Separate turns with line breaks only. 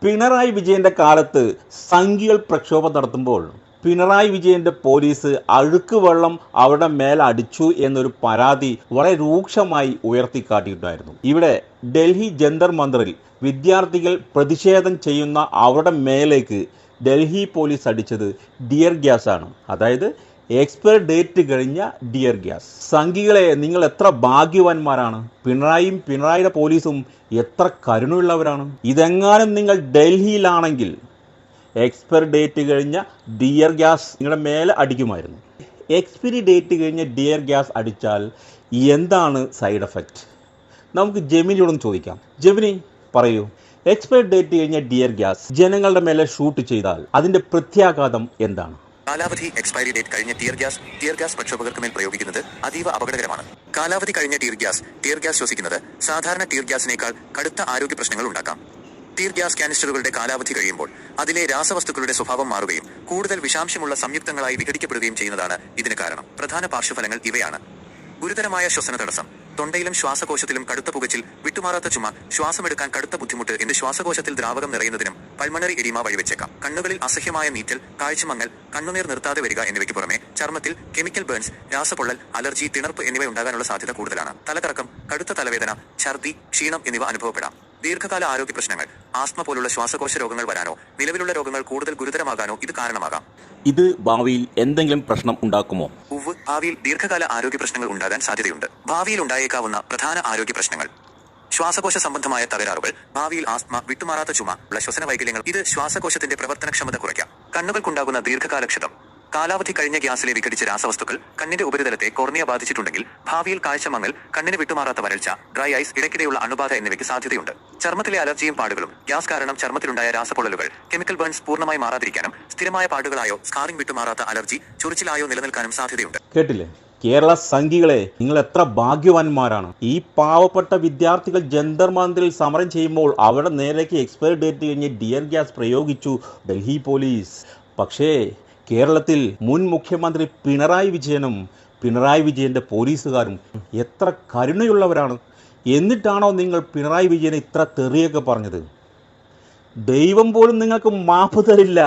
പിണറായി വിജയന്റെ കാലത്ത് സംഘികൾ പ്രക്ഷോഭം നടത്തുമ്പോൾ പിണറായി വിജയന്റെ പോലീസ് അഴുക്ക് വെള്ളം അവരുടെ മേൽ അടിച്ചു എന്നൊരു പരാതി വളരെ രൂക്ഷമായി ഉയർത്തിക്കാട്ടിയിട്ടുണ്ടായിരുന്നു. ഇവിടെ ഡൽഹി ജന്തർ മന്ദറിൽ വിദ്യാർത്ഥികൾ പ്രതിഷേധം ചെയ്യുന്ന അവരുടെ മേലേക്ക് ഡൽഹി പോലീസ് അടിച്ചത് ഡിയർ ഗ്യാസ് ആണ്. അതായത് എക്സ്പയർ ഡേറ്റ് കഴിഞ്ഞ ഡിയർ ഗ്യാസ്. സംഘികളെ, നിങ്ങൾ എത്ര ഭാഗ്യവാന്മാരാണ്. പിണറായിയുടെ പോലീസും എത്ര കരുണയുള്ളവരാണ്. ഇതെങ്ങാനും നിങ്ങൾ ഡൽഹിയിലാണെങ്കിൽ എക്സ്പയർ ഡേറ്റ് കഴിഞ്ഞ ഡിയർ ഗ്യാസ് നിങ്ങളുടെ മേലെ അടിക്കുമായിരുന്നു. എക്സ്പയറി ഡേറ്റ് കഴിഞ്ഞ ഡിയർ ഗ്യാസ് അടിച്ചാൽ എന്താണ് സൈഡ് എഫക്റ്റ്? നമുക്ക് ജെമിനിയോടൊന്ന് ചോദിക്കാം. ജെമിനി പറയൂ, എക്സ്പയർ ഡേറ്റ് കഴിഞ്ഞ ഡിയർ ഗ്യാസ് ജനങ്ങളുടെ മേലെ ഷൂട്ട് ചെയ്താൽ അതിന്റെ പ്രത്യാഘാതം എന്താണ്?
കാലാവധി എക്സ്പയറി ഡേറ്റ് കഴിഞ്ഞ ടിയർ ഗ്യാസ് പ്രക്ഷോഭകർക്ക് മേൽ പ്രയോഗിക്കുന്നത് അതീവ അപകടകരമാണ്. കാലാവധി കഴിഞ്ഞ ടിയർ ഗ്യാസ് ശ്വസിക്കുന്നത് സാധാരണ ടിയർ ഗ്യാസിനേക്കാൾ കടുത്ത ആരോഗ്യ പ്രശ്നങ്ങൾ ഉണ്ടാക്കാം. ടിയർ ഗ്യാസ് കാനിസ്റ്ററുകളുടെ കാലാവധി കഴിയുമ്പോൾ അതിലെ രാസവസ്തുക്കളുടെ സ്വഭാവം മാറുകയും കൂടുതൽ വിഷാംശമുള്ള സംയുക്തങ്ങളായി വിഘടിക്കപ്പെടുകയും ചെയ്യുന്നതാണ് ഇതിന് കാരണം. പ്രധാന പാർശ്വഫലങ്ങൾ ഇവയാണ്: ഗുരുതരമായ ശ്വസന തടസ്സം, തൊണ്ടയിലും ശ്വാസകോശത്തിലും കടുത്ത പുകച്ചിൽ, വിട്ടുമാറാത്ത ചുമ, ശ്വാസമെടുക്കാൻ കടുത്ത ബുദ്ധിമുട്ട് എന്ന് ശ്വാസകോശത്തിൽ ദ്രാവകം നിറയുന്നതിനും പൾമണറി എഡിമ വഴിവെച്ചേക്കാം. കണ്ണുകളിൽ അസഹ്യമായ നീറ്റൽ, കാഴ്ചമങ്ങൽ, കണ്ണുനീർ നിർത്താതെ വരിക എന്നിവയ്ക്ക് പുറമെ ചർമ്മത്തിൽ കെമിക്കൽ ബേൺസ്, രാസപൊള്ളൽ, അലർജി, തിണർപ്പ് എന്നിവ ഉണ്ടാകാനുള്ള സാധ്യത കൂടുതലാണ്. തലകറക്കം, കടുത്ത തലവേദന, ഛർദി, ക്ഷീണം എന്നിവ അനുഭവപ്പെടാം. ദീർഘകാല ആരോഗ്യ പ്രശ്നങ്ങൾ, ആസ്മ പോലുള്ള ശ്വാസകോശ രോഗങ്ങൾ വരാനോ നിലവിലുള്ള രോഗങ്ങൾ കൂടുതൽ ഗുരുതരമാകാനോ ഇത് കാരണമാകാം.
ഇത് ഭാവിയിൽ എന്തെങ്കിലും പ്രശ്നം ഉണ്ടാക്കുമോ?
ഭാവിയിൽ ദീർഘകാല ആരോഗ്യ പ്രശ്നങ്ങൾ ഉണ്ടാകാൻ സാധ്യതയുണ്ട്. ഭാവിയിൽ ഉണ്ടായേക്കാവുന്ന പ്രധാന ആരോഗ്യ പ്രശ്നങ്ങൾ: ശ്വാസകോശ സംബന്ധമായ തകരാറുകൾ, ഭാവിയിൽ ആസ്മ, വിട്ടുമാറാത്ത ചുമ, ശ്വസന വൈകല്യങ്ങൾ. ഇത് ശ്വാസകോശത്തിന്റെ പ്രവർത്തനക്ഷമത കുറയ്ക്കാം. കണ്ണുകൾക്കുണ്ടാകുന്ന ദീർഘകാല ക്ഷതം, കാലാവധി കഴിഞ്ഞ ഗ്യാസിലെ വിഘടിച്ച രാസവസ്തുക്കൾ കണ്ണിന്റെ ഉപരിതലത്തെ കോർണിയ ബാധിച്ചിട്ടുണ്ടെങ്കിൽ ഭാവിയിൽ കാഴ്ചമങ്ങൽ, കണ്ണിന് വിട്ടുമാറാത്ത വരൾച്ച, ഡ്രൈ ഐസ്, ഇടയ്ക്കിടെയുള്ള അണുബാധ എന്നിവയ്ക്ക് സാധ്യതയുണ്ട്. ചർമ്മത്തിലെ അലർജിയും പാടുകളും, ഗ്യാസ് കാരണം ചർമ്മത്തിലുണ്ടായ രാസപൊള്ളലുകൾ, കെമിക്കൽ ബേൺസ് പൂർണ്ണമായി മാറാതിരിക്കാനും സ്ഥിരമായ പാടുകളായോ സ്കാറിംഗ്, വിട്ടുമാറാത്ത അലർജി, ചൊറിച്ചിലായോ നിലനിൽക്കാനും സാധ്യതയുണ്ട്.
കേട്ടില്ലേ? കേരള സംഘികളെ, നിങ്ങൾ എത്ര ഭാഗ്യവാന്മാരാണ്. ഈ പാവപ്പെട്ട വിദ്യാർത്ഥികൾ ജന്തർ മന്ദിറിൽ സമരം ചെയ്യുമ്പോൾ അവരുടെ നേരേക്ക് എക്സ്പയർ ഡേറ്റ് കഴിഞ്ഞ് ഡിയർ ഗ്യാസ് പ്രയോഗിച്ചു ഡൽഹി പോലീസ്. പക്ഷേ കേരളത്തിൽ മുൻ മുഖ്യമന്ത്രി പിണറായി വിജയന്റെ പോലീസുകാരും എത്ര കരുണയുള്ളവരാണ്. എന്നിട്ടാണോ നിങ്ങൾ പിണറായി വിജയനെ ഇത്ര തെറിയൊക്കെ പറഞ്ഞത്? ദൈവം പോലും നിങ്ങൾക്ക് മാപ്പ് തരില്ല.